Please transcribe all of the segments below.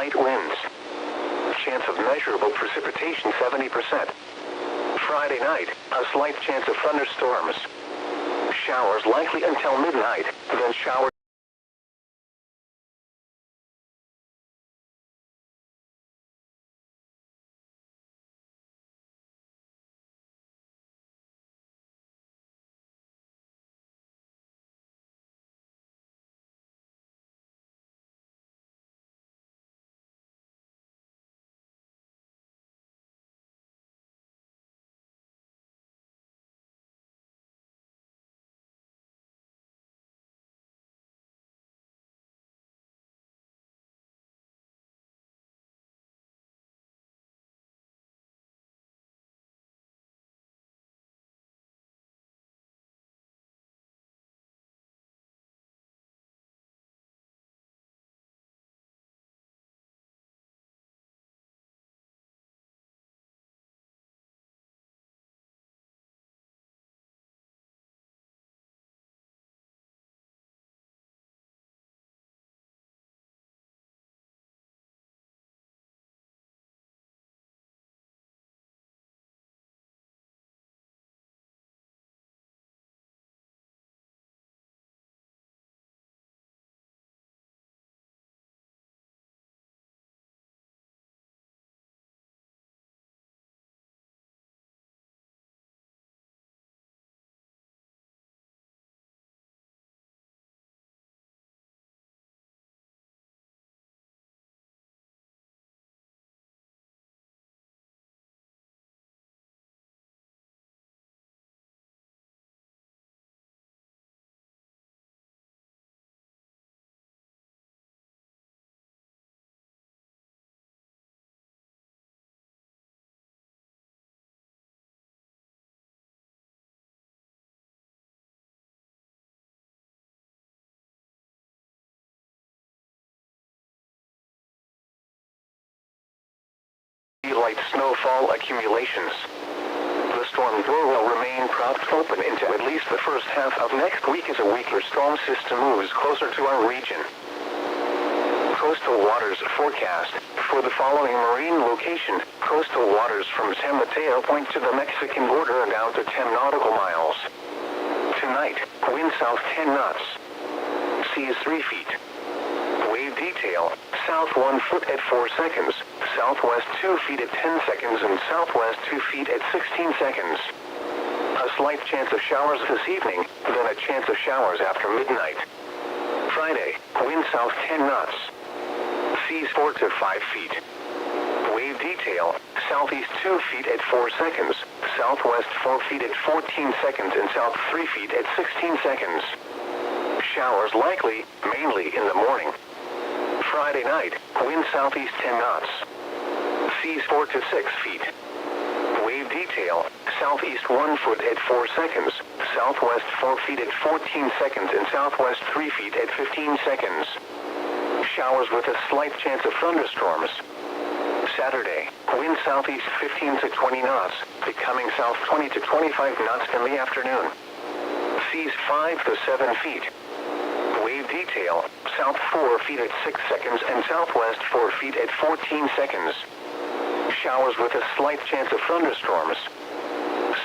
light winds. Chance of measurable precipitation 70%. Friday night, a slight chance of thunderstorms. Showers likely until midnight, then showers. Light snowfall accumulations. The storm will remain propped open into at least the first half of next week as a weaker storm system moves closer to our region. Coastal waters forecast. For the following marine location, coastal waters from San Mateo Point to the Mexican border down to 10 nautical miles. Tonight, wind south 10 knots. Seas 3 feet. Wave detail, south 1 foot at 4 seconds, southwest 2 feet at 10 seconds, and southwest 2 feet at 16 seconds. A slight chance of showers this evening, then a chance of showers after midnight. Friday, wind south 10 knots. Seas 4 to 5 feet. Wave detail, southeast 2 feet at 4 seconds, southwest 4 feet at 14 seconds, and south 3 feet at 16 seconds. Showers likely, mainly in the morning. Friday night, wind southeast 10 knots. Seas 4 to 6 feet. Wave detail, southeast 1 foot at 4 seconds, southwest 4 feet at 14 seconds, and southwest 3 feet at 15 seconds. Showers with a slight chance of thunderstorms. Saturday, wind southeast 15 to 20 knots, becoming south 20 to 25 knots in the afternoon. Seas 5 to 7 feet. Wave detail, south 4 feet at 6 seconds and southwest 4 feet at 14 seconds. Showers with a slight chance of thunderstorms.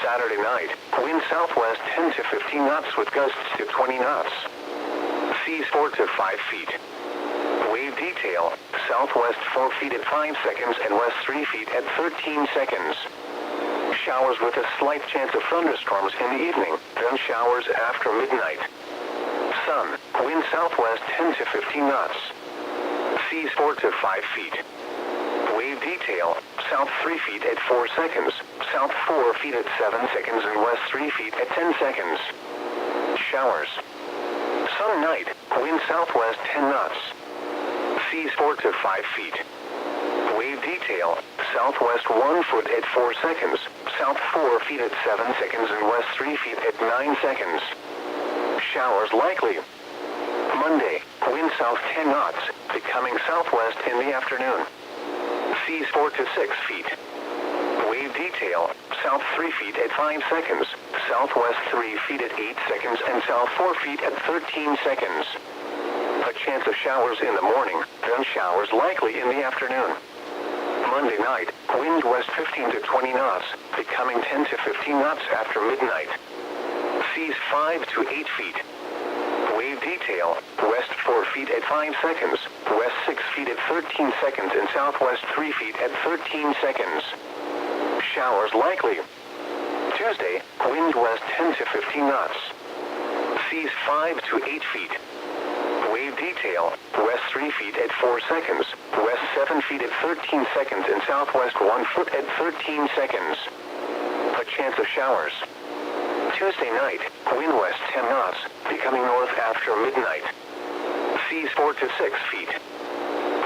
Saturday night, wind southwest 10 to 15 knots with gusts to 20 knots. Seas 4 to 5 feet. Wave detail, southwest 4 feet at 5 seconds and west 3 feet at 13 seconds. Showers with a slight chance of thunderstorms in the evening, then showers after midnight. Sun, wind southwest 10 to 15 knots. Seas 4 to 5 feet. Wave detail, south 3 feet at 4 seconds, south 4 feet at 7 seconds, and west 3 feet at 10 seconds. Showers. Sun night, wind southwest 10 knots. Seas 4 to 5 feet. Wave detail, southwest 1 foot at 4 seconds, south 4 feet at 7 seconds, and west 3 feet at 9 seconds. Showers likely. Monday, wind south 10 knots, becoming southwest in the afternoon. Seas 4 to 6 feet. Wave detail, south 3 feet at 5 seconds, southwest 3 feet at 8 seconds, and south 4 feet at 13 seconds. A chance of showers in the morning, then showers likely in the afternoon. Monday night, wind west 15 to 20 knots, becoming 10 to 15 knots after midnight. Seas 5 to 8 feet. Wave detail, west 4 feet at 5 seconds, west 6 feet at 13 seconds and southwest 3 feet at 13 seconds. Showers likely. Tuesday, wind west 10 to 15 knots. Seas 5 to 8 feet. Wave detail, west 3 feet at 4 seconds, west 7 feet at 13 seconds and southwest 1 foot at 13 seconds. A chance of showers. Tuesday night, wind west 10 knots, becoming north after midnight. Seas 4 to 6 feet.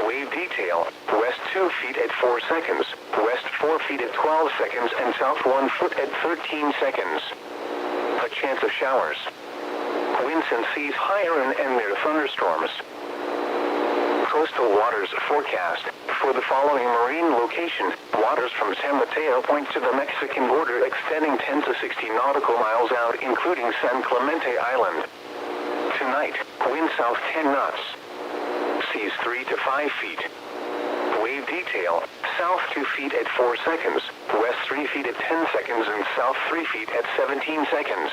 Wave detail, west 2 feet at 4 seconds, west 4 feet at 12 seconds and south 1 foot at 13 seconds. A chance of showers. Winds and seas higher and near thunderstorms. Coastal waters forecast. For the following marine location, waters from San Mateo Point to the Mexican border extending 10 to 60 nautical miles out, including San Clemente Island. Tonight, wind south 10 knots. Seas 3 to 5 feet. Wave detail, south 2 feet at 4 seconds, west 3 feet at 10 seconds and south 3 feet at 17 seconds.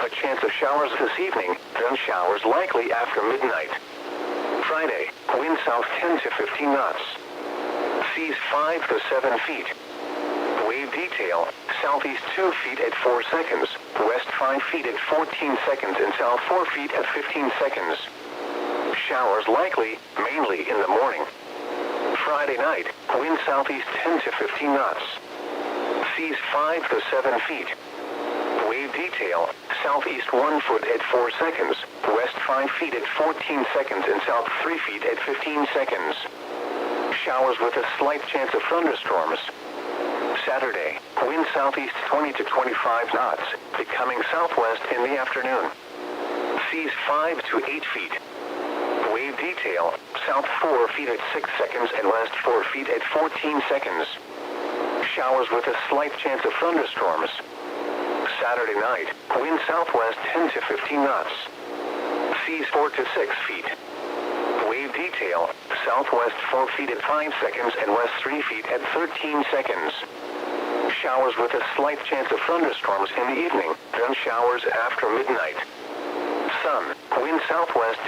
A chance of showers this evening, then showers likely after midnight. Friday, wind south 10 to 15 knots. Seas 5 to 7 feet. Wave detail, southeast 2 feet at 4 seconds, west 5 feet at 14 seconds and south 4 feet at 15 seconds. Showers likely, mainly in the morning. Friday night, wind southeast 10 to 15 knots. Seas 5 to 7 feet. Wave detail, southeast 1 foot at 4 seconds, west 5 feet at 14 seconds and south 3 feet at 15 seconds. Showers with a slight chance of thunderstorms. Saturday, wind southeast 20 to 25 knots, becoming southwest in the afternoon. Seas 5 to 8 feet. Wave detail, south 4 feet at 6 seconds and west 4 feet at 14 seconds. Showers with a slight chance of thunderstorms. Saturday night, wind southwest 10 to 15 knots. Seas 4 to 6 feet. Wave detail, southwest 4 feet at 5 seconds and west 3 feet at 13 seconds. Showers with a slight chance of thunderstorms in the evening, then showers after midnight. Sun, wind southwest